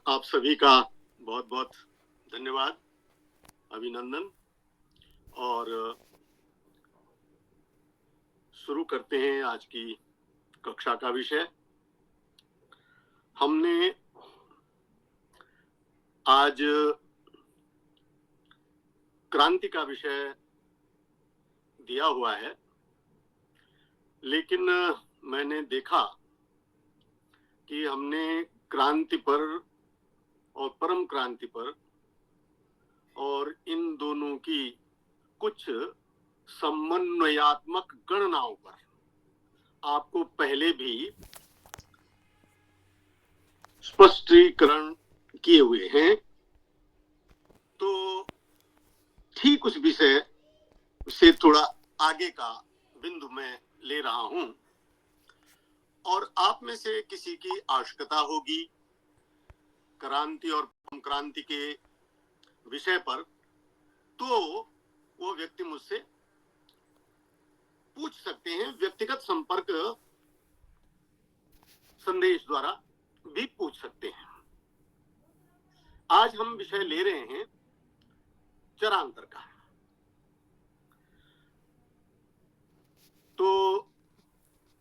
आप सभी का बहुत बहुत धन्यवाद, अभिनंदन। और शुरू करते हैं आज की कक्षा का विषय। हमने आज क्रांति का विषय दिया हुआ है, लेकिन मैंने देखा कि हमने क्रांति पर और परम क्रांति पर और इन दोनों की कुछ समन्वयात्मक गणनाओं पर आपको पहले भी स्पष्टीकरण किए हुए हैं। तो ठीक उस विषय से थोड़ा आगे का बिंदु मैं ले रहा हूं, और आप में से किसी की आवश्यकता होगी क्रांति और परम क्रांति के विषय पर, तो वो व्यक्ति मुझसे पूछ सकते हैं। व्यक्तिगत संपर्क संदेश द्वारा भी पूछ सकते हैं। आज हम विषय ले रहे हैं चरांतर का। तो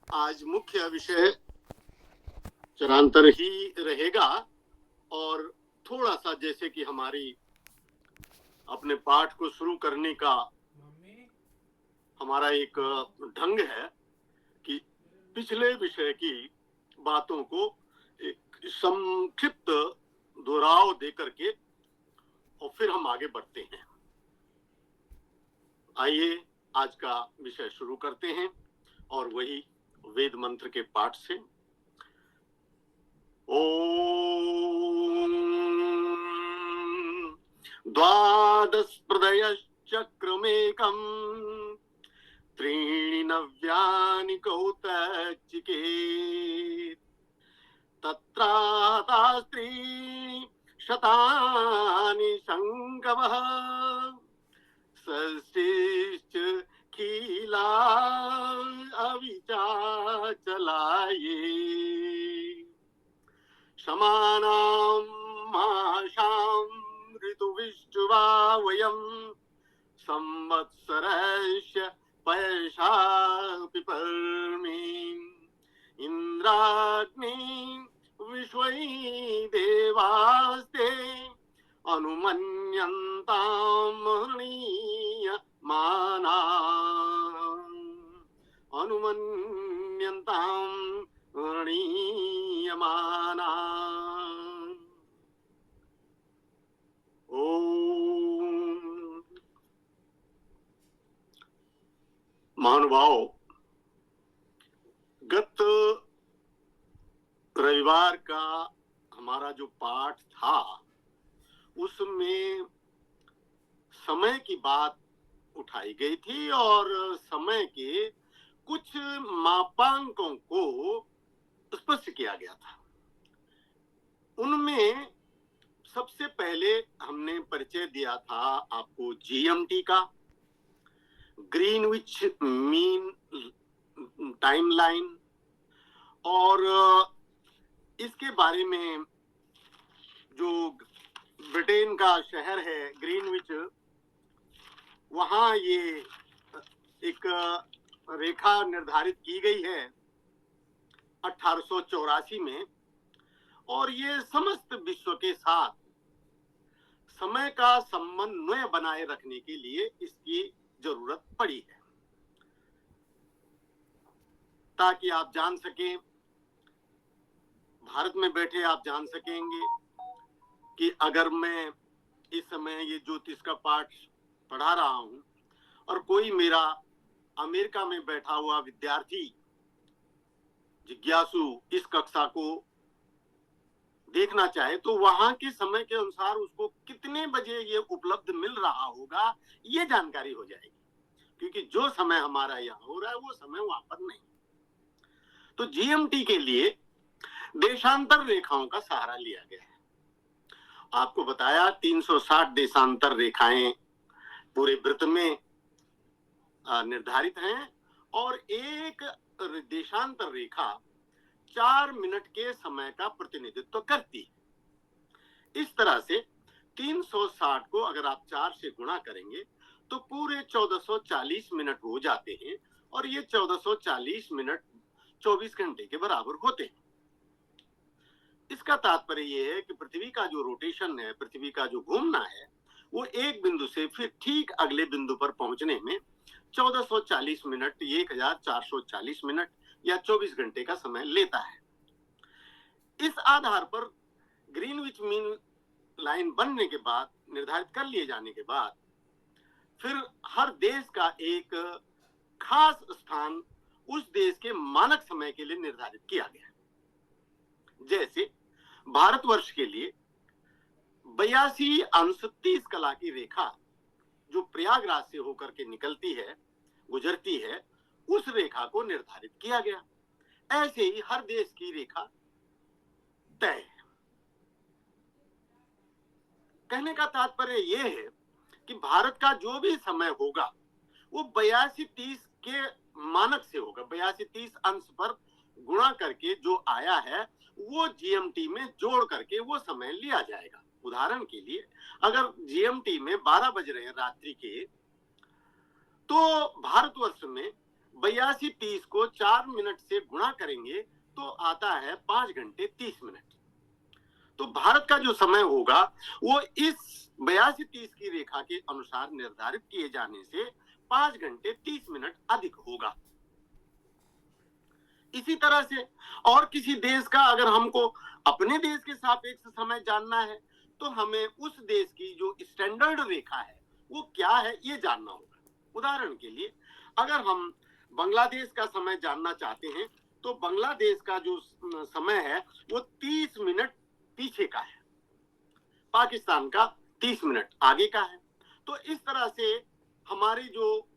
आज मुख्य विषय चरांतर ही रहेगा, और थोड़ा सा जैसे कि हमारी अपने पाठ को शुरू करने का हमारा एक ढंग है कि पिछले विषय की बातों को एक संक्षिप्त दोहराव दे करके और फिर हम आगे बढ़ते हैं। आइए आज का विषय शुरू करते हैं, और वही वेद मंत्र के पाठ से। ओम द्वादश प्रदयश्चक्रमेकम् त्रीणि नव्यानि कौतचिकेत् तत्रास्त्रीणि शतानि शङ्कवः षष्टिश्च खीला अविचाचलाये समानां माशां ऋतुविष्टुवा वयं संवत्सरस्य पयसा पिपर्मि इंद्राग्नि विश्वै देवास्ते अनुमन्यन्तां हृणीयमाना अनुमन्यन्तां हृणीयमाना। ओम। महानुभाव, गत रविवार का हमारा जो पाठ था उसमें समय की बात उठाई गई थी, और समय के कुछ मापांकों को स्पष्ट किया गया था। उनमें सबसे पहले हमने परिचय दिया था आपको जीएमटी का, ग्रीनविच मीन टाइमलाइन, और इसके बारे में जो ब्रिटेन का शहर है ग्रीनविच, वहां ये एक रेखा निर्धारित की गई है 1884 में, और ये समस्त विश्व के साथ समय का समन्वय बनाए रखने के लिए इसकी जरूरत पड़ी है, ताकि आप जान सकें, भारत में बैठे आप जान सकेंगे कि अगर मैं इस समय ये ज्योतिष का पाठ पढ़ा रहा हूं और कोई मेरा अमेरिका में बैठा हुआ विद्यार्थी जिज्ञासु इस कक्षा को देखना चाहे, तो वहां के समय के अनुसार उसको कितने बजे ये उपलब्ध मिल रहा होगा, ये जानकारी हो जाएगी, क्योंकि जो समय हमारा यहाँ हो रहा है वो समय वहां पर नहीं। तो जीएमटी के लिए देशांतर रेखाओं का सहारा लिया गया है। आपको बताया 360 देशांतर रेखाएं पूरे वृत्त में निर्धारित हैं, और एक देशांतर रेखा 4 मिनट के समय का प्रतिनिधित्व करती है। इस तरह से 360 को अगर आप 4 से गुणा करेंगे तो पूरे 1440 मिनट हो जाते हैं, और ये 1440 मिनट 24 घंटे के बराबर होते हैं। इसका तात्पर्य ये है कि पृथ्वी का जो रोटेशन है, पृथ्वी का जो घूमना है, वो एक बिंदु से फिर ठीक अगले बिंदु पर पहुंचने में 1440 मिनट, 1440 मिनट या 24 घंटे का समय लेता है। इस आधार पर ग्रीनविच मीन लाइन बनने के बाद, निर्धारित कर लिए जाने के बाद, फिर हर देश का एक खास स्थान उस देश के मानक समय के लिए निर्धारित किया गया। जैसे भारतवर्ष के लिए 82°30 कला की रेखा जो प्रयागराज से होकर के निकलती है, गुजरती है, उस रेखा को निर्धारित किया गया। ऐसे ही हर देश की रेखा तय है। कहने का तात्पर्य यह है कि भारत का जो भी समय होगा वो 82:30 के मानक से होगा। 82:30 अंश पर गुणा करके जो आया है वो जीएमटी में जोड़ करके वो समय लिया जाएगा। उदाहरण के लिए अगर जीएमटी में 12 बज रहे हैं रात्रि के, तो भारतवर्ष में 82:30 को 4 मिनट से गुणा करेंगे तो आता है 5 घंटे 30 मिनट। तो भारत का जो समय होगा वो इस 82:30 की रेखा के अनुसार निर्धारित किए जाने से 5 घंटे 30 मिनट अधिक होगा। इसी तरह से और किसी देश का अगर हमको अपने देश के सापेक्ष समय जानना है तो हमें उस देश की जो स्टैंडर्ड रेखा है वो क्या है ये जानना होगा। उदाहरण के लिए अगर हम बांग्लादेश का समय जानना चाहते हैं तो बांग्लादेश का जो समय है वो 30 मिनट पीछे का है, पाकिस्तान का 30 मिनट आगे का है। तो इस तरह से हमारी जो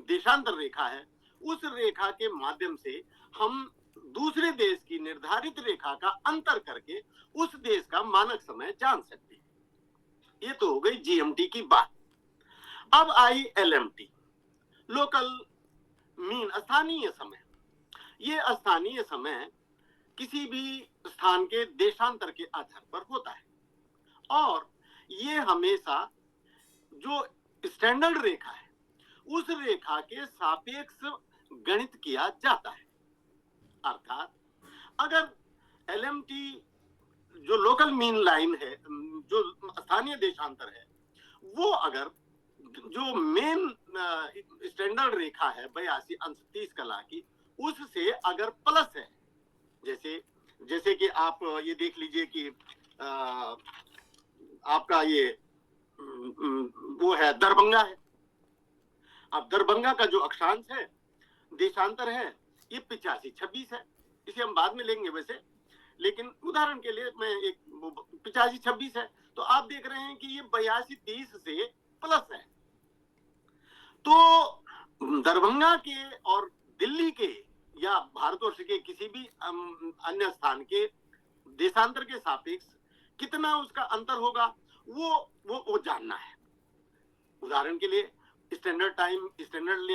देशांतर रेखा है उस रेखा के माध्यम से हम दूसरे देश की निर्धारित रेखा का अंतर करके उस देश का मानक समय जान सकते हैं। ये तो हो गई जीएमटी की बात। अब आई एलएमटी, लोकल मीन, स्थानीय समय। ये स्थानीय समय किसी भी स्थान के देशांतर के आधार पर होता है और ये हमेशा जो स्टैंडर्ड रेखा है उस रेखा के सापेक्ष गणित किया जाता है। अर्थात अगर एलएमटी जो लोकल मीन लाइन है, जो स्थानीय देशांतर है, वो अगर जो मेन स्टैंडर्ड रेखा है 82°30 कला की, उससे अगर प्लस है, जैसे कि आप ये देख लीजिए कि आपका ये वो है दरभंगा है। अब दरभंगा का जो अक्षांश है, देशांतर है, ये 85-26 है। इसे हम बाद में लेंगे वैसे, लेकिन उदाहरण के लिए मैं एक 85-26 है। तो आप देख रहे हैं कि ये 82:30 से प्लस है। तो दरभंगा के और दिल्ली के या भारतवर्ष के किसी भी अन्य स्थान के देशांतर के सापेक्ष कितना उसका अंतर होगा वो जानना है। उदाहरण के लिए स्टैंडर्ड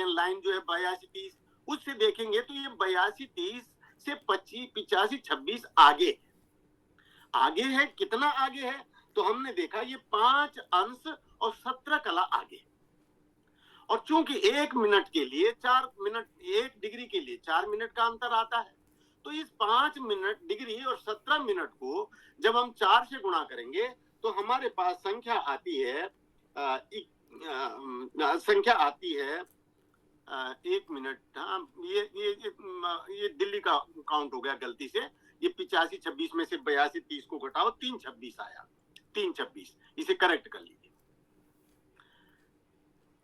लाइन जो है 82:30, उससे देखेंगे तो ये 82:30 से 85-26 आगे है। कितना आगे है तो हमने देखा ये 5 अंश और 17 कला आगे। और चूंकि 1 मिनट के लिए 4 मिनट, 1 डिग्री के लिए 4 मिनट का अंतर आता है, तो इस 5 मिनट डिग्री और 17 मिनट को जब हम 4 से गुणा करेंगे तो हमारे पास संख्या आती है 1 मिनट। हाँ, ये दिल्ली का काउंट हो गया गलती से। ये 85-26 में से 82:30 को घटाओ, 3:26 आया। 3:26 इसे करेक्ट कर लीजिए,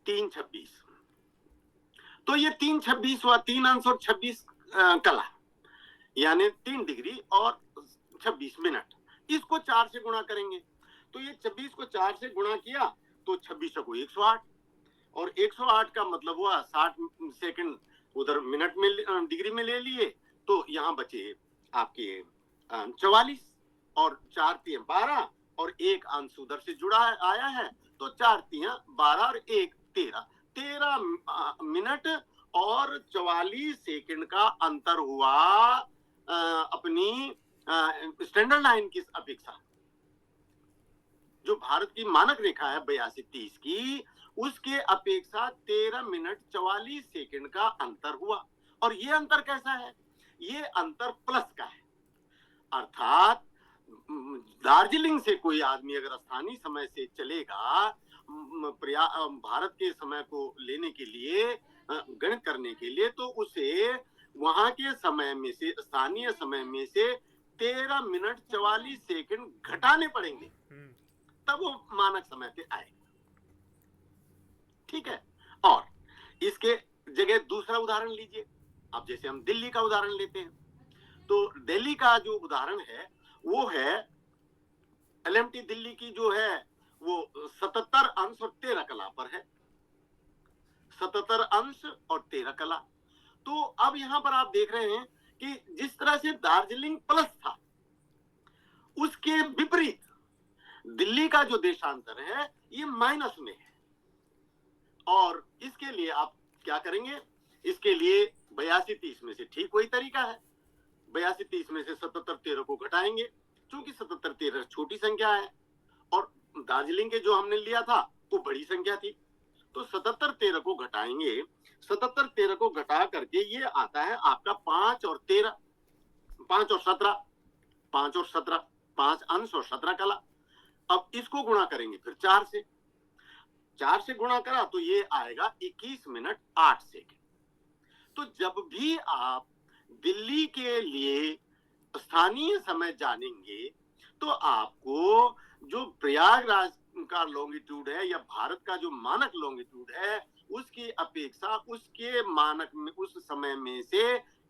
3:26। तो ये 3:26 हुआ, 3 अंश और 26 कला, यानी 3 डिग्री और 26 मिनट। इसको 4 से गुणा करेंगे तो ये 26 को 4 से गुणा किया तो 26 को 108, और 108 का मतलब हुआ 60 सेकंड उधर मिनट में डिग्री में ले लिए, तो यहाँ बचे आपके 44 और 4 3 12 और 1 अंश उधर से जुड़ा आया है, तो 4 3 12 और 1 13 मिनट और 44 सेकंड का अंतर हुआ अपनी स्टैंडर्ड लाइन की अपेक्षा। जो भारत की मानक रेखा है 82-30 की, उसके अपेक्षा 13 मिनट 44 सेकंड का अंतर हुआ। और ये अंतर कैसा है? ये अंतर प्लस का है। अर्थात दार्जिलिंग से कोई आदमी अगर स्थानीय समय से चलेगा भारत के समय को लेने के लिए, गणित करने के लिए, तो उसे वहां के समय में से, स्थानीय समय में से 13 मिनट 44 सेकंड घटाने पड़ेंगे, तब वो मानक समय पे आएगा। ठीक है। और इसके जगह दूसरा उदाहरण लीजिए। अब जैसे हम दिल्ली का उदाहरण लेते हैं, तो दिल्ली का जो उदाहरण है वो है एलएमटी दिल्ली की जो है वो 77 अंश और 13 कला पर है। 77 अंश और 13 कला। तो अब यहां पर आप देख रहे हैं कि जिस तरह से दार्जिलिंग प्लस था, उसके विपरीत दिल्ली का जो देशांतर है ये माइनस में है। और इसके लिए आप क्या करेंगे? इसके लिए 82-30 में से ठीक वही तरीका है। 82-30 में से 77-13 को घटाएंगे, क्योंकि 77-13 छोटी संख्या है और दार्जिलिंग के जो हमने लिया था वो बड़ी संख्या थी। तो 77-13 को घटाएंगे। 77-13 को घटा करके ये आता है आपका 5 और 13, 5 और 17, 5 और 17, 5 अंश और 17 कला। अब इसको गुणा करेंगे फिर 4 से। 4 से गुणा करा तो ये आएगा 21 मिनट 8 सेकंड। तो जब भी आप दिल्ली के लिए स्थानीय समय जानेंगे तो आपको जो प्रयागराज का लॉन्गिट्यूड है या भारत का जो मानक लॉन्गिट्यूड है उसकी अपेक्षा उसके मानक में उस समय में से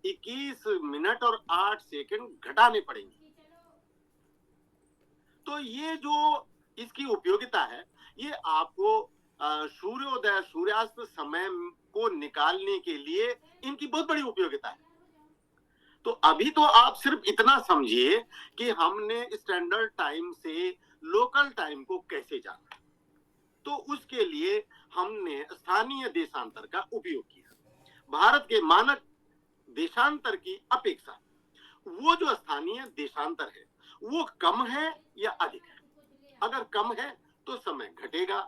21 मिनट और 8 सेकंड घटाने पड़ेंगे। तो ये जो इसकी उपयोगिता है, ये आपको सूर्योदय सूर्यास्त समय को निकालने के लिए इनकी बहुत बड़ी उपयोगिता है। तो अभी तो आप सिर्फ इतना समझिए कि हमने स्टैंडर्ड टाइम से लोकल टाइम को कैसे जाना, तो उसके लिए हमने स्थानीय देशांतर का उपयोग किया। भारत के मानक देशांतर की अपेक्षा वो जो स्थानीय देशांतर है वो कम है या अधिक है? अगर कम है तो समय घटेगा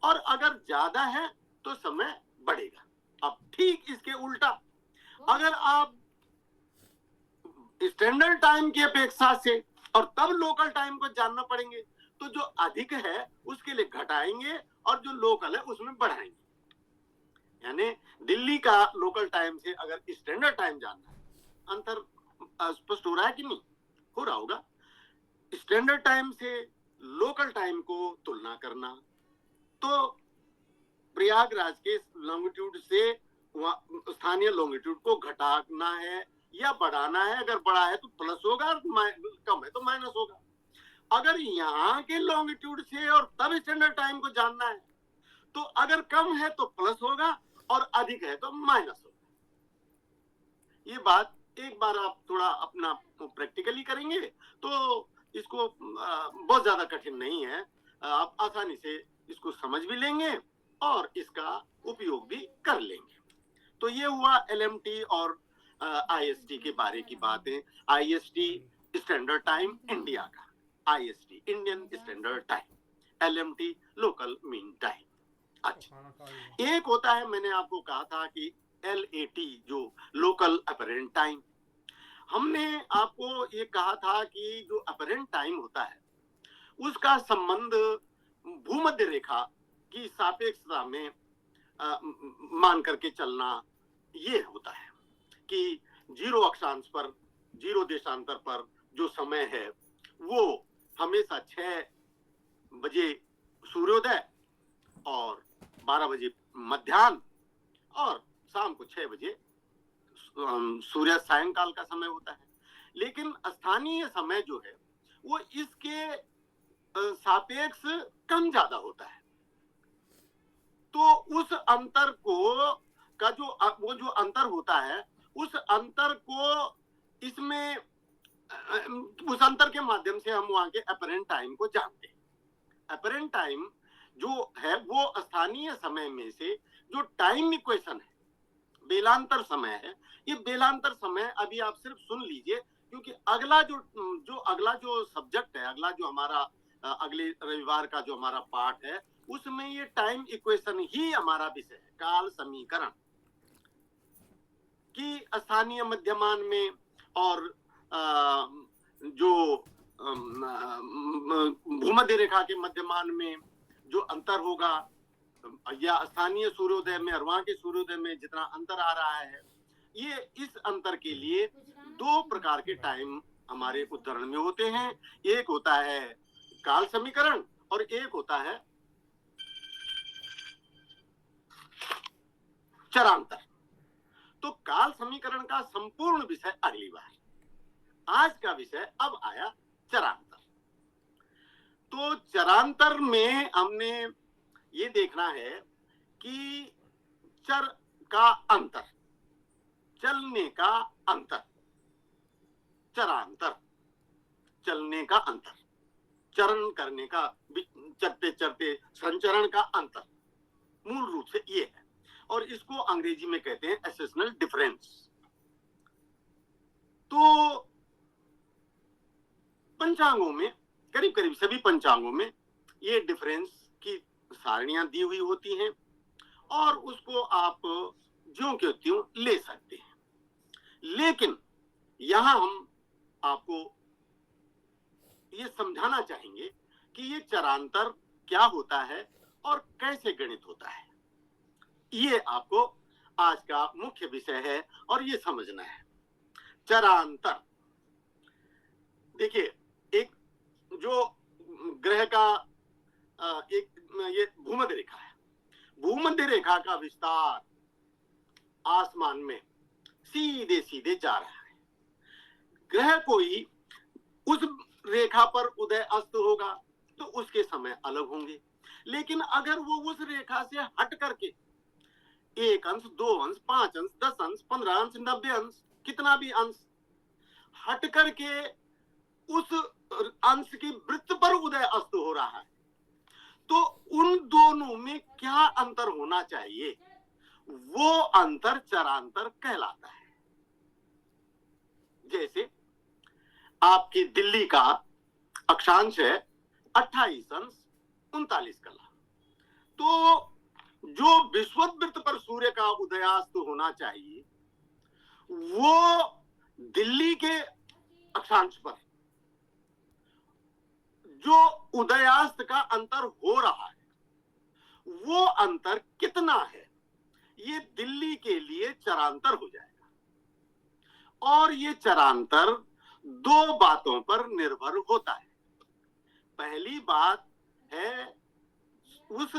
और अगर ज्यादा है तो समय बढ़ेगा। अब ठीक इसके उल्टा, अगर आप स्टैंडर्ड टाइम की अपेक्षा से और तब लोकल टाइम को जानना पड़ेंगे, तो जो अधिक है उसके लिए घटाएंगे और जो लोकल है उसमें बढ़ाएंगे। यानी दिल्ली का लोकल टाइम से अगर स्टैंडर्ड टाइम जानना है, अंतर स्पष्ट हो रहा है कि नहीं? हो रहा होगा। स्टैंडर्ड टाइम से लोकल टाइम को तुलना करना, तो प्रयागराज के लॉन्गिट्यूड से स्थानीय लॉन्गिट्यूड को घटाना है या बढ़ाना है। अगर बढ़ा है तो प्लस होगा, कम है तो माइनस होगा। अगर यहाँ के लॉन्गिट्यूड से और तब स्टैंडर्ड टाइम को जानना है, तो अगर कम है तो प्लस होगा और अधिक है तो माइनस होगा। ये बात एक बार आप थोड़ा अपना प्रैक्टिकली करेंगे तो इसको बहुत ज्यादा कठिन नहीं है, आप आसानी से इसको समझ भी लेंगे और इसका उपयोग भी कर लेंगे। तो ये हुआ एलएमटी और आईएसटी के बारे की बातें। आईएसटी स्टैंडर्ड टाइम इंडिया का, IST Indian standard time, LMT local mean time. अच्छा, एक होता है, मैंने आपको कहा था कि एलएटी जो लोकल अपरेंट टाइम। हमने आपको ये कहा था कि जो अपरेंट टाइम होता है उसका संबंध भूमध्य रेखा की सापेक्षता में मान करके चलना ये होता है कि जीरो अक्षांश पर, जीरो देशांतर पर जो समय है वो हमेशा 6 बजे सूर्योदय और 12 बजे मध्याह्न और शाम को 6 बजे सूर्य सायंकाल का समय होता है। लेकिन स्थानीय समय जो है वो इसके सापेक्ष कम ज्यादा होता है। तो उस अंतर को का जो वो जो अंतर होता है उस अंतर को इसमें उस अंतर के माध्यम से हम वहां के अपरेंट टाइम को जानते हैं। अपरेंट टाइम जो है वो स्थानीय समय में से जो टाइम इक्वेशन है, बेलांतर समय है। ये बेलांतर समय अभी आप सिर्फ सुन लीजिए, क्योंकि अगला जो सब्जेक्ट है, अगला जो हमारा अगले रविवार का जो हमारा पाठ है उसमें ये टाइम इक्वेशन ही हमारा विषय है, काल समीकरण कि स्थानीय मध्यमान में और जो भूमध्य रेखा के मध्यमान में जो अंतर होगा या स्थानीय सूर्योदय में और वहां के सूर्योदय में जितना अंतर आ रहा है, ये इस अंतर के लिए दो प्रकार के टाइम हमारे उदाहरण में होते हैं। एक होता है काल समीकरण और एक होता है चरांतर। तो काल समीकरण का संपूर्ण विषय अगली बार, आज का विषय अब आया चरांतर। तो चरांतर में हमने ये देखना है कि चर का अंतर, चलने का अंतर, चरांतर, चलने का अंतर, चरण करने का, चलते चलते संचरण का अंतर, मूल रूप से ये है और इसको अंग्रेजी में कहते हैं एसेशनल डिफरेंस। तो पंचांगों में, करीब करीब सभी पंचांगों में ये डिफरेंस की सारणियां दी हुई होती हैं और उसको आप ज्यों के त्यों ले सकते हैं। लेकिन यहां हम आपको ये समझाना चाहेंगे कि ये चरांतर क्या होता है और कैसे गणित होता है। ये आपको आज का मुख्य विषय है और ये समझना है। चरांतर, देखिए, एक जो ग्रह का एक ये भूमध्य रेखा है, भूमध्य रेखा का विस्तार आसमान में सीधे सीधे जा रहा है। ग्रह कोई उस रेखा पर उदय अस्त होगा तो उसके समय अलग होंगे, लेकिन अगर वो उस रेखा से हट करके 1 अंश, 2 अंश, 5 अंश, 10 अंश, 15 अंश, 90 अंश, कितना भी अंश हट करके उस अंश की वृत्त पर उदय अस्त हो रहा है, तो उन दोनों में क्या अंतर होना चाहिए, वो अंतर चरांतर कहलाता है। जैसे आपकी दिल्ली का अक्षांश है 28 अंश 39 कला, तो जो विषुववृत्त पर सूर्य का उदयास्त होना चाहिए वो दिल्ली के अक्षांश पर जो उदयास्त का अंतर हो रहा है वो अंतर कितना है, ये दिल्ली के लिए चरांतर हो जाएगा। और ये चरांतर दो बातों पर निर्भर होता है। पहली बात है उस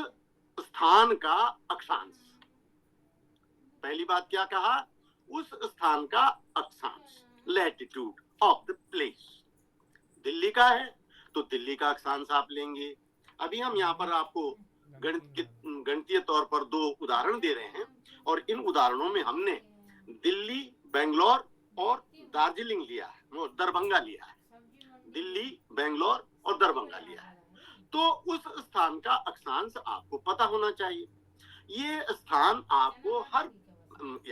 स्थान का अक्षांश। पहली बात क्या कहा, उस स्थान का अक्षांश, latitude of the place. Delhi का है तो दिल्ली का अक्षांश आप लेंगे। अभी हम यहाँ पर आपको गणितीय तौर पर दो उदाहरण दे रहे हैं और इन उदाहरणों में हमने दिल्ली, बेंगलोर और दार्जिलिंग लिया है, दरभंगा लिया है, दिल्ली, बेंगलोर और दरभंगा लिया है। तो उस स्थान का अक्षांश आपको पता होना चाहिए। ये स्थान आपको हर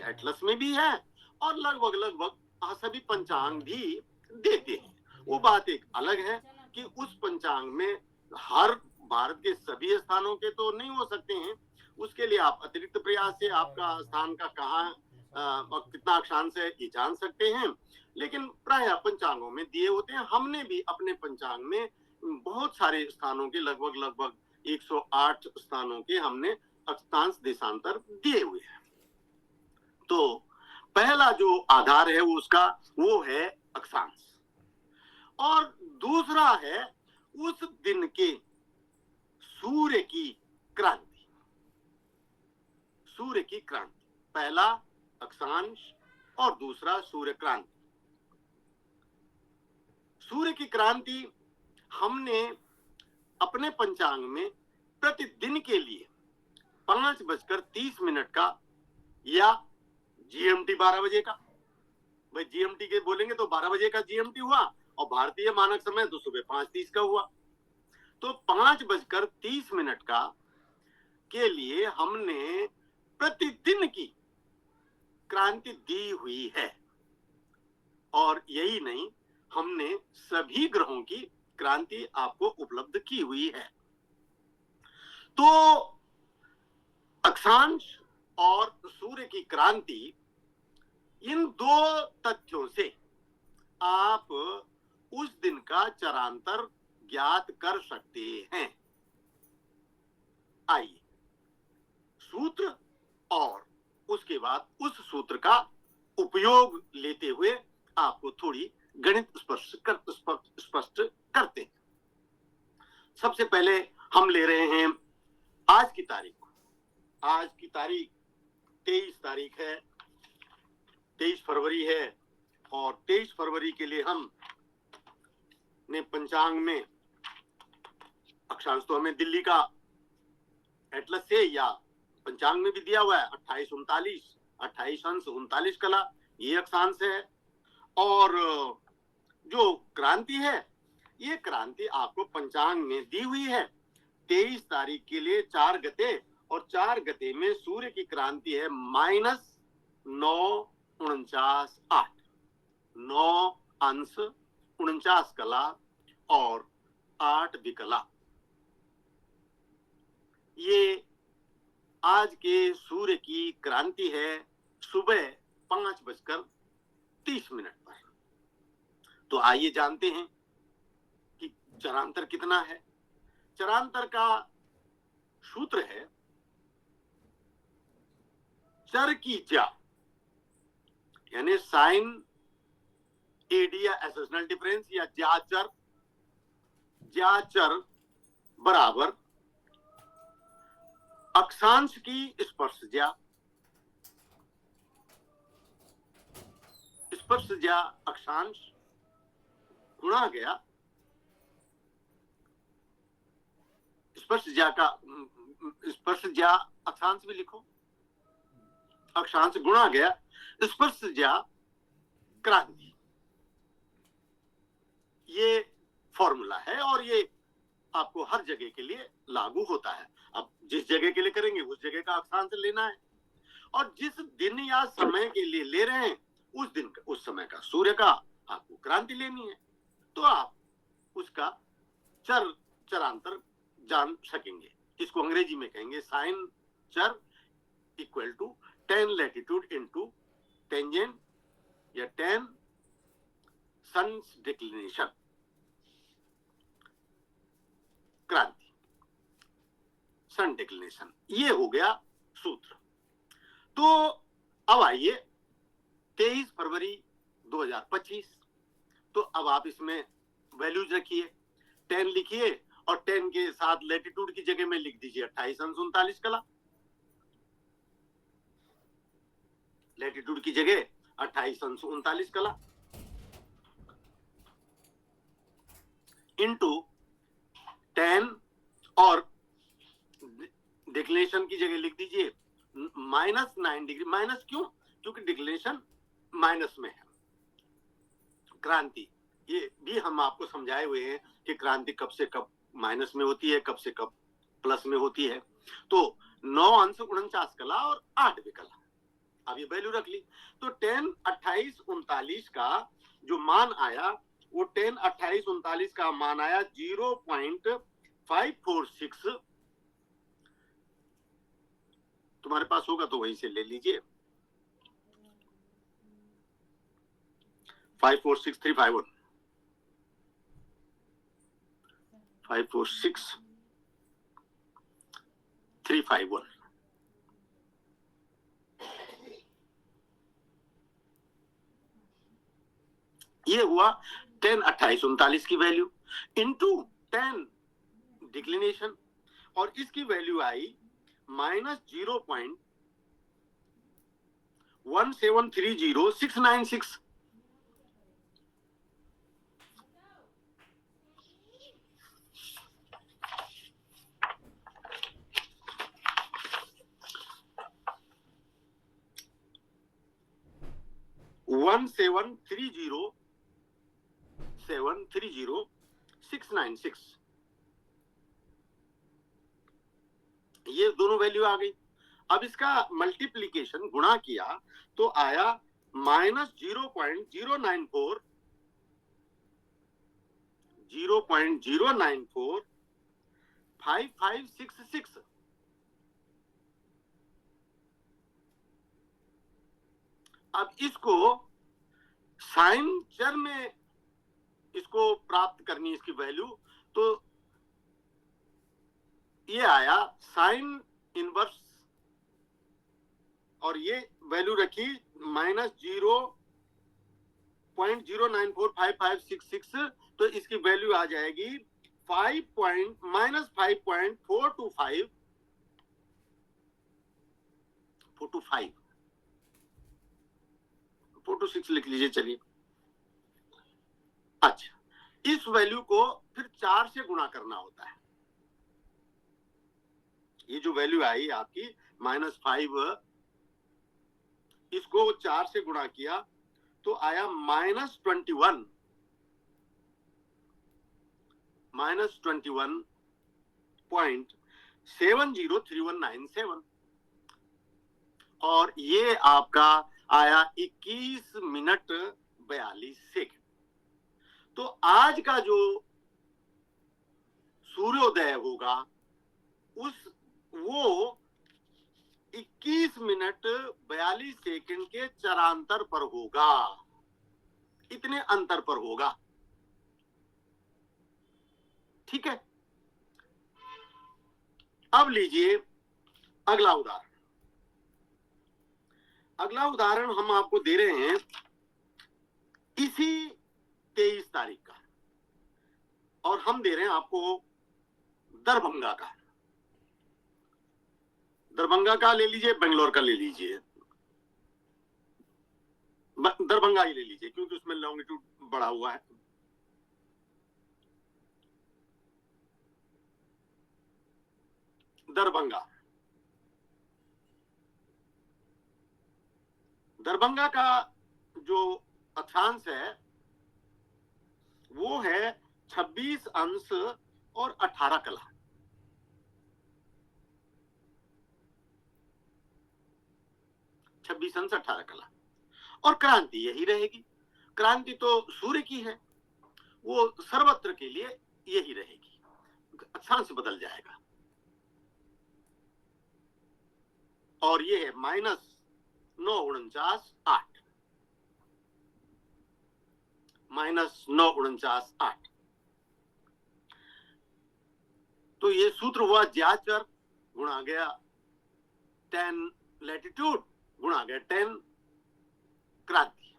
एटलस में भी है और लगभग सभी पंचांग भी देते हैं। वो बात एक अलग है कि उस पंचांग में हर भारत के सभी स्थानों के तो नहीं हो सकते हैं, उसके लिए आप अतिरिक्त प्रयास से आपका स्थान का कहाँ कितना अक्षांश है ये जान सकते हैं, लेकिन प्रायः पंचांगों में दिए होते हैं। हमने भी अपने पंचांग में बहुत सारे स्थानों के लगभग 108 स्थानों के हमने अक्षांश देशांतर दिए हुए हैं। तो पहला जो आधार है उसका वो है अक्षांश और दूसरा है उस दिन के सूर्य की क्रांति। सूर्य की क्रांति, पहला अक्षांश और दूसरा सूर्य क्रांति। सूर्य की क्रांति हमने अपने पंचांग में प्रतिदिन के लिए 5:30 का या जीएमटी 12 बजे का, भाई जीएमटी के बोलेंगे तो 12 बजे का जीएमटी हुआ और भारतीय मानक समय तो सुबह 5:30 का हुआ। तो 5:30 का के लिए हमने प्रतिदिन की क्रांति दी हुई है और यही नहीं, हमने सभी ग्रहों की क्रांति आपको उपलब्ध की हुई है। तो अक्षांश और सूर्य की क्रांति, इन दो तथ्यों से आप उस दिन का चरांतर ज्ञात कर सकते हैं। आइए सूत्र और उसके बाद उस सूत्र का उपयोग लेते हुए आपको थोड़ी गणित स्पष्ट करते हैं। सबसे पहले हम ले रहे हैं आज की तारीख को। आज की तारीख 23 तारीख है, 23 फरवरी है, और 23 फरवरी के लिए हम ने पंचांग में, अक्षांश तो हमें दिल्ली का एटलस से या पंचांग में भी दिया हुआ है, 2839, 28 अंश 39 कला, ये अक्षांश है। और जो क्रांति है, ये क्रांति आपको पंचांग में दी हुई है 23 तारीख के लिए 4 गते, और 4 गते में सूर्य की क्रांति है -9 49 8, 9 अंश 49 कला और 8 विकला। ये आज के सूर्य की क्रांति है सुबह 5:30 पर। तो आइए जानते हैं कि चरांतर कितना है। चरांतर का सूत्र है चर की ज्या, यानी साइन एडी या एसेशनल डिफरेंस या ज्या चर बराबर अक्षांश की स्पर्श ज्या अक्षांश गुणा गया स्पर्श ज्या अक्षांश भी लिखो, अक्षांश गुणा गया स्पर्श ज्या क्रांति। ये फॉर्मूला है और ये आपको हर जगह के लिए लागू होता है। अब जिस जगह के लिए करेंगे उस जगह का अक्षांश लेना है, और जिस दिन या समय के लिए ले रहे हैं उस दिन का, उस समय का सूर्य का आपको क्रांति लेनी है, तो आप उसका चरांतर जान सकेंगे। इसको अंग्रेजी में कहेंगे साइन चर equal to tan latitude into tangent या tan सन्स डिक्लिनेशन क्रांति, सन डिक्लिनेशन। ये हो गया सूत्र। तो अब आइए 23 फरवरी 2025। तो अब आप इसमें वैल्यूज रखिए, 10 लिखिए और 10 के साथ लैटिट्यूड की जगह में लिख दीजिए 28 अंश 39 कला। लैटिट्यूड की जगह 28 अंश 39 कला इंटू 10, और डिक्लेनेशन की जगह लिख दीजिए -9 डिग्री। माइनस क्यों? क्योंकि डिक्लेनेशन माइनस में है। क्रांति ये भी हम आपको समझाए हुए हैं कि क्रांति कब से कब माइनस में होती है, कब से कब प्लस में होती है। तो 9 अंश 49 कला और 8 विकला। अब ये वैल्यू रख ली, तो 10 28 39 का जो मान आया वो 10 28 39 का मान आया 0.546। तुम्हारे पास होगा तो वहीं से ले लीजिए, 546351 546351। ये हुआ 10 28 39 की वैल्यू इंटू 10 डिक्लिनेशन, और इसकी वैल्यू आई -0.1730696। वन 730,696। ये दोनों वैल्यू आ गई। अब इसका मल्टीप्लीकेशन गुणा किया तो आया -0.094 0.0945566। अब इसको साइन चर में इसको प्राप्त करनी, इसकी वैल्यू, तो ये आया साइन इनवर्स, और ये वैल्यू रखी -0.0945566, तो इसकी वैल्यू आ जाएगी -5.425 426 लिख लीजिए, चलिए। अच्छा, इस वैल्यू को फिर 4 से गुणा करना होता है। ये जो वैल्यू आई आपकी -5, इसको 4 से गुणा किया तो आया -21.703197, और ये आपका आया 21 मिनट 42 सेकंड। तो आज का जो सूर्योदय होगा वो 21 मिनट 42 सेकंड के चरांतर पर होगा, इतने अंतर पर होगा। ठीक है, अब लीजिए अगला उदाहरण। अगला उदाहरण हम आपको दे रहे हैं इसी 23 तारीख का, और हम दे रहे हैं आपको दरभंगा का। दरभंगा का ले लीजिए, बेंगलोर का ले लीजिए, दरभंगा ही ले लीजिए क्योंकि उसमें लॉन्गिट्यूड बढ़ा हुआ है। दरभंगा, दरभंगा का जो अक्षांश है वो है 26 अंश और 18 कला। छब्बीस अंश 18 कला, और क्रांति यही रहेगी। क्रांति तो सूर्य की है, वो सर्वत्र के लिए यही रहेगी, अक्षांश बदल जाएगा। और ये है -949.8, -949.8। तो ये सूत्र हुआ ज्याद चर गुणा गया 10 लैटिट्यूड गुणा गया 10 क्रांति।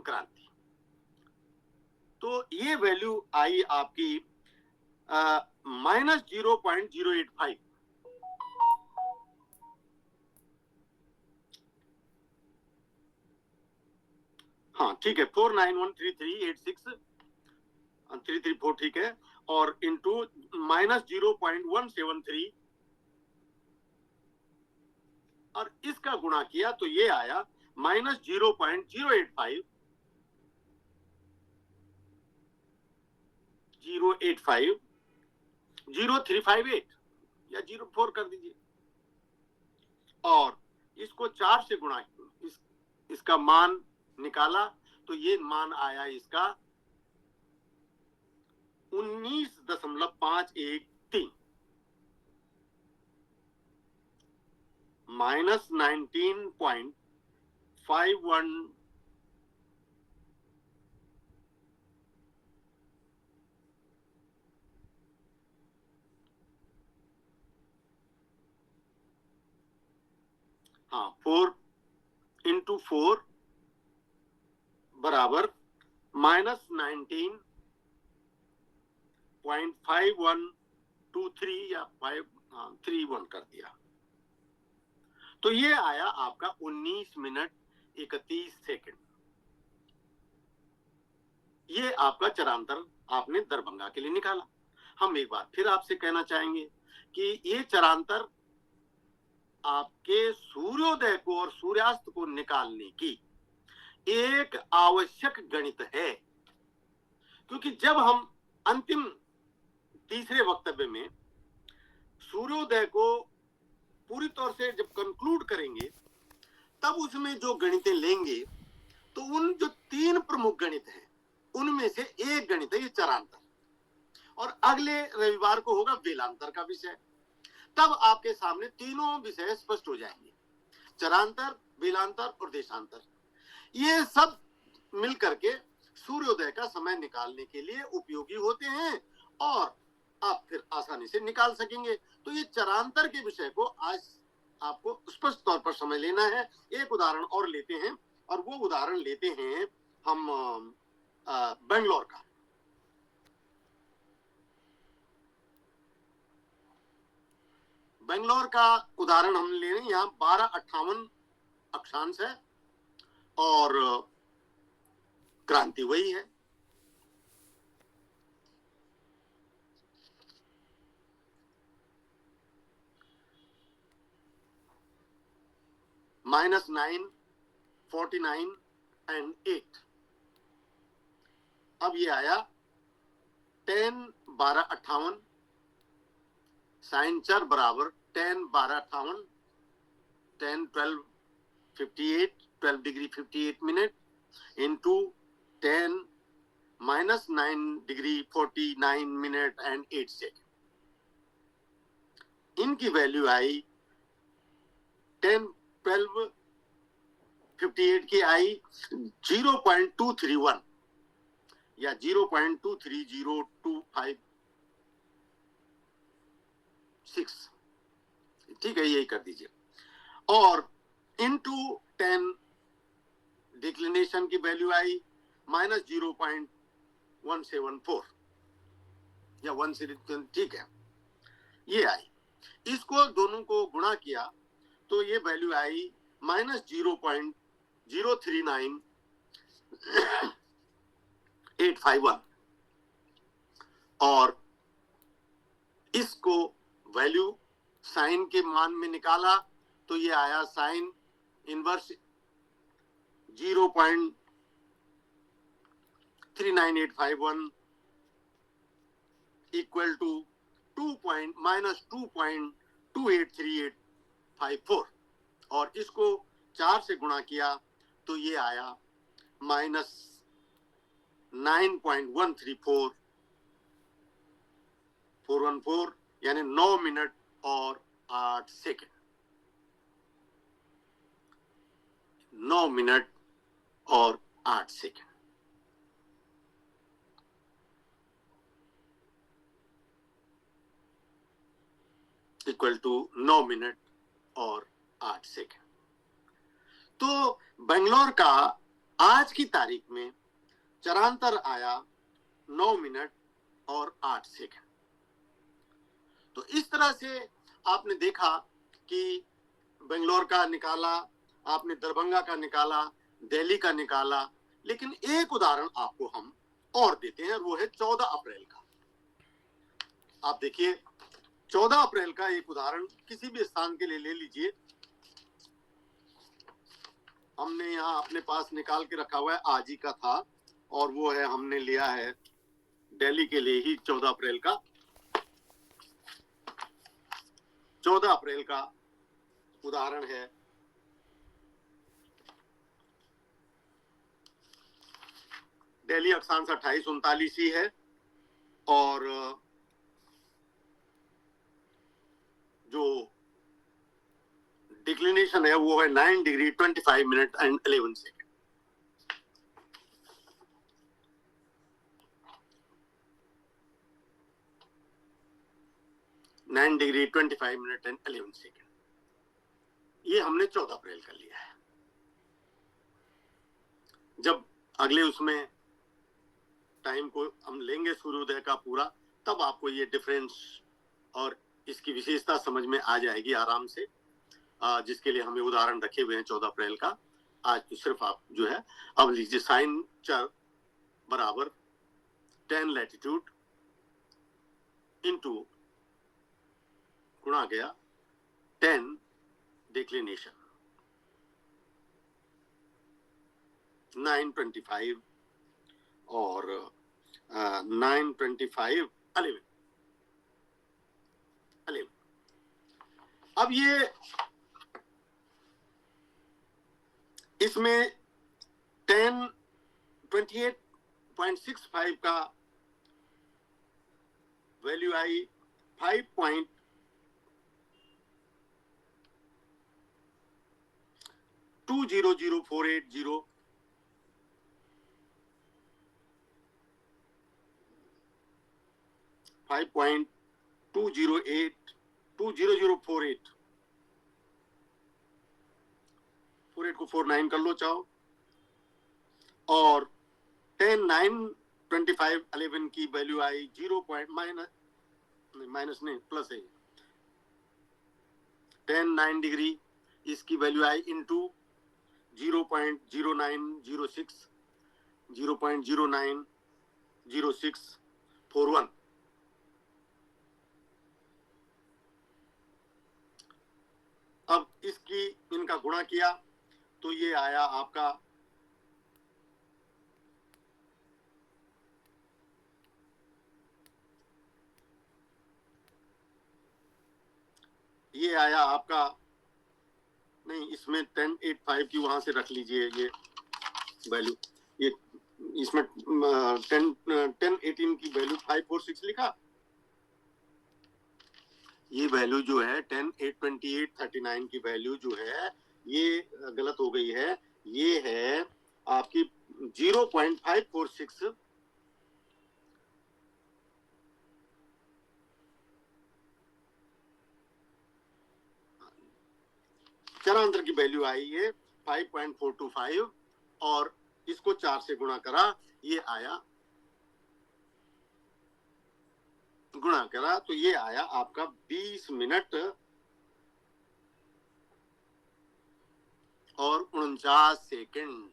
क्रांति, तो ये वैल्यू आई आपकी -0.085। हाँ ठीक है, 4913386 334, ठीक है, और इंटू -0.173, और इसका गुणा किया तो ये आया -0.085 0358 या 04 कर दीजिए, और इसको 4 से गुणा, इसका मान निकाला तो ये मान आया इसका 19.513, -19.51। हाँ, 4 इंटू 4 बराबर -19.5123 या 531 कर दिया, तो ये आया आपका 19 मिनट 31 सेकंड। ये आपका चरांतर आपने दरभंगा के लिए निकाला। हम एक बार फिर आपसे कहना चाहेंगे कि ये चरांतर आपके सूर्योदय को और सूर्यास्त को निकालने की एक आवश्यक गणित है, क्योंकि जब हम अंतिम तीसरे वक्तव्य में सूर्योदय को पूरी तौर से जब कंक्लूड करेंगे तब उसमें जो गणितें लेंगे तो उन जो 3 प्रमुख गणित हैं उनमें से एक गणित है ये चरांतर, और अगले रविवार को होगा वेलांतर का विषय। तब आपके सामने तीनों विषय स्पष्ट हो जाएंगे, चरांतर, वेलांतर और देशांतर। ये सब मिलकर के सूर्योदय का समय निकालने के लिए उपयोगी होते हैं और आप फिर आसानी से निकाल सकेंगे। तो ये चरांतर के विषय को आज आपको स्पष्ट तौर पर समझ लेना है। एक उदाहरण और लेते हैं, और वो उदाहरण लेते हैं हम बेंगलोर का। बेंगलोर का उदाहरण हम ले रहे हैं। यहाँ 1258 अक्षांश है और क्रांति वही है। -9, 49 एंड 8। अब ये आया 10, 12, 58 साइन चर बराबर 10, 12, 58 10, 12, 58 12 degree 58 minute into 10 -9 degree 49 minute and 8 second. इनकी वैल्यू आई 10, 12, 58 की आई 0.231 या 0.23025 ठीक है, यही कर दीजिए। और इंटू 10 डिक्लिनेशन की वैल्यू आई -0.174 या 1 ठीक है, ये आई। इसको दोनों को गुणा किया तो ये वैल्यू आई -0.039851 और इसको वैल्यू साइन के मान में निकाला तो ये आया साइन इनवर्स 0.39851 इक्वल टू -2.283854 और इसको 4 से गुणा किया तो ये आया -9.134414 यानी 9 मिनट और 8 सेकेंड। 9 मिनट और 8 सेकेंड। इक्वल टू 9 मिनट और 8 सेकेंड। तो बेंगलोर का आज की तारीख में चरांतर आया 9 मिनट और 8 सेकेंड। तो इस तरह से आपने देखा कि बेंगलोर का निकाला, आपने दरभंगा का निकाला, दिल्ली का निकाला, लेकिन एक उदाहरण आपको हम और देते हैं, वो है 14 अप्रैल का। आप देखिए 14 अप्रैल का एक उदाहरण किसी भी स्थान के लिए ले लीजिए। हमने यहाँ अपने पास निकाल के रखा हुआ है, आज ही का था, और वो है हमने लिया है दिल्ली के लिए ही 14 अप्रैल का। 14 अप्रैल का उदाहरण है दिल्ली अक्षांश 2839 ही है और जो डिक्लिनेशन है वो है 9 degree 25 minute and 11 second. 9 degree 25 minute and 11 second. ये हमने 14 अप्रैल का लिया है। जब अगले उसमें टाइम को हम लेंगे सूर्योदय का पूरा, तब आपको ये डिफरेंस और इसकी विशेषता समझ में आ जाएगी आराम से, जिसके लिए हमें उदाहरण रखे हुए हैं 14 अप्रैल का। आज तो सिर्फ आप जो है अब लीजिए साइन चर बराबर 10 लैटिट्यूड इंटू गुणा गया 10 डिक्लिनेशन 925 और 925 11। अब ये इसमें 28.65 का वैल्यू आई 5.200480, 5.208 20048 48 को 49 कर लो चाहो, और 10.92511 की वैल्यू आई 0 माइनस नहीं प्लस है 10.9 डिग्री, इसकी वैल्यू आई इंटू 0.0906 0.090641। अब इसकी इनका गुणा किया तो ये आया आपका नहीं, इसमें 1085 की वहां से रख लीजिए ये वैल्यू, ये इसमें 1018 की वैल्यू 546 लिखा, ये वैल्यू जो है 10.82839 की वैल्यू जो है ये गलत हो गई है, ये है आपकी 0.546 चरांतर की वैल्यू आई ये 5.425 और इसको 4 से गुणा करा, ये आया गुणा करा तो ये आया आपका 20 मिनट और 49 सेकंड।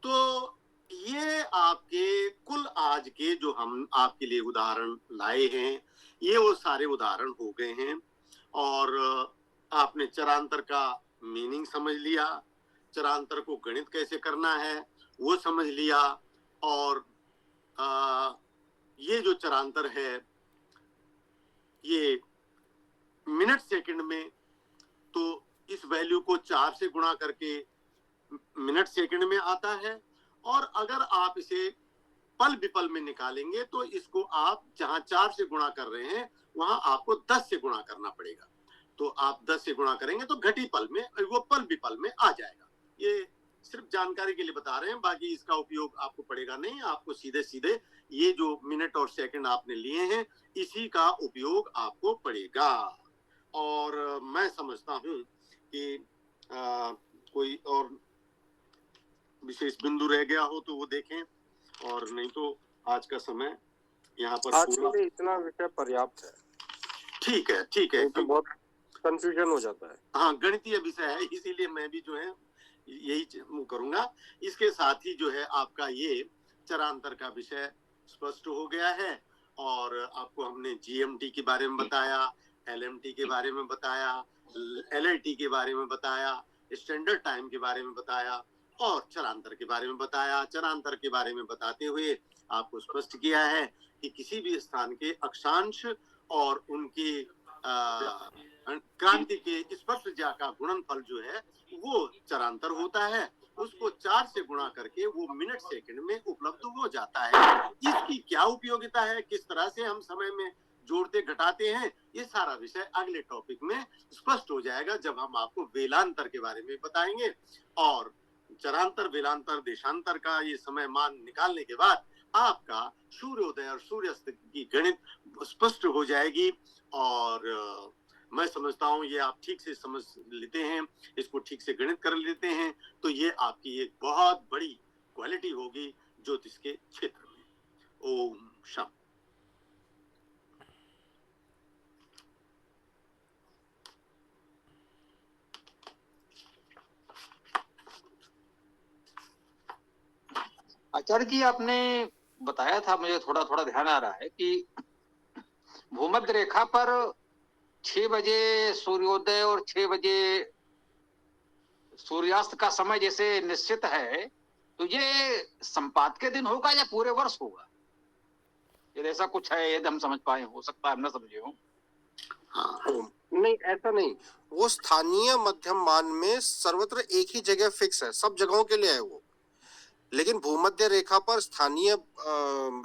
तो ये आपके कुल आज के जो हम आपके लिए उदाहरण लाए हैं, ये वो सारे उदाहरण हो गए हैं, और आपने चरांतर का मीनिंग समझ लिया, चरांतर को गणित कैसे करना है वो समझ लिया, और ये जो चरांतर है ये मिनट सेकंड में, तो इस वैल्यू को 4 से गुणा करके मिनट सेकंड में आता है, और अगर आप इसे पल विपल में निकालेंगे तो इसको आप जहां 4 से गुणा कर रहे हैं वहां आपको 10 से गुणा करना पड़ेगा, तो आप 10 से गुणा करेंगे तो घटी पल में वो पल विपल में आ जाएगा। ये सिर्फ जानकारी के लिए बता रहे हैं, बाकी इसका उपयोग आपको पड़ेगा नहीं, आपको सीधे सीधे ये जो मिनट और सेकंड आपने लिए हैं इसी का उपयोग आपको पड़ेगा। और मैं समझता हूं कि कोई और विशेष बिंदु रह गया हो तो वो देखें, और नहीं तो आज का समय यहाँ पर आज के लिए इतना विषय पर्याप्त है। ठीक है, ठीक है, तो बहुत कंफ्यूजन हो जाता है। हाँ, गणितीय विषय है, इसीलिए मैं भी जो है यही करूंगा। इसके साथ ही जो है आपका ये चरांतर का विषय स्पष्ट हो गया है, और आपको हमने जीएमटी के बारे में बताया, एलएमटी के बारे में बताया, एलआईटी के बारे में बताया, स्टैंडर्ड टाइम के बारे में बताया, और चरांतर के बारे में बताया। चरांतर के बारे में बताते हुए आपको स्पष्ट किया है कि किसी भी स्थान के अक्षांश और उनके क्रांति के स्पर्शज्या का गुणनफल जो है वो चरांतर होता है, उसको 4 से गुणा करके वो मिनट सेकंड में उपलब्ध हो जाता है। इसकी क्या उपयोगिता है, किस तरह से हम समय में जोड़ते घटाते हैं, ये सारा विषय अगले टॉपिक में स्पष्ट हो जाएगा जब हम आपको वेलांतर के बारे में बताएंगे। और चरांतर, वेलांतर, देशांतर का ये समय मान निकालने के बाद आपका सूर्योदय और सूर्यास्त की गणित स्पष्ट हो जाएगी, और मैं समझता हूँ ये आप ठीक से समझ लेते हैं, इसको ठीक से गणित कर लेते हैं तो ये आपकी एक बहुत बड़ी क्वालिटी होगी ज्योतिष के क्षेत्र में। ओम शांति। आचार्य जी, आपने बताया था, मुझे थोड़ा थोड़ा ध्यान आ रहा है कि भूमध्य रेखा पर 6 बजे सूर्योदय और 6 बजे सूर्यास्त का समय जैसे निश्चित है, तो ये संपात के दिन होगा या पूरे वर्ष होगा? यदि ऐसा कुछ है, यदि हम समझ पाए, हो सकता है हम न समझे हो। हाँ, नहीं, ऐसा नहीं। वो स्थानीय मध्यम मान में सर्वत्र एक ही जगह फिक्स है, सब जगहों के लिए है वो। लेकिन भूमध्य रेखा पर स्थानीय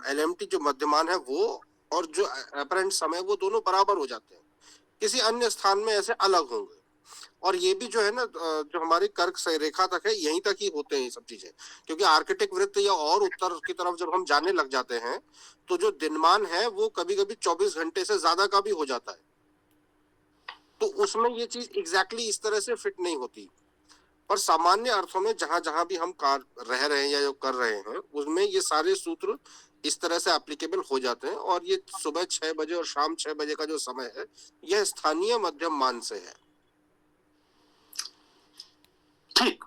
एलएमटी जो मध्यमान है वो और जो अपरेंट समय वो दोनों बराबर हो जाते हैं। किसी अन्य स्थान में ऐसे अलग होंगे। और ये भी जो है ना, जो हमारी कर्क से रेखा तक है यहीं तक ही होते हैं ये सब चीजें। क्योंकि आर्कटिक वृत्त या और उत्तर की तरफ जब हम जाने लग जाते हैं तो जो दिनमान है वो कभी कभी 24 घंटे से ज्यादा का भी हो जाता है। तो उसमें ये चीज एग्जैक्टली इस तरह से फिट नहीं होती। पर सामान्य अर्थों में जहां जहां भी हम रह रहे हैं या जो कर रहे हैं उसमें ये सारे सूत्र इस तरह से एप्लीकेबल हो जाते हैं। और ये सुबह 6 बजे और शाम 6 बजे का जो समय है यह स्थानीय मध्यम मान से है। ठीक।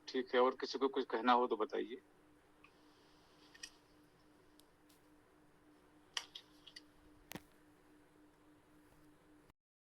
ठीक है, और किसी को कुछ कहना हो तो बताइए।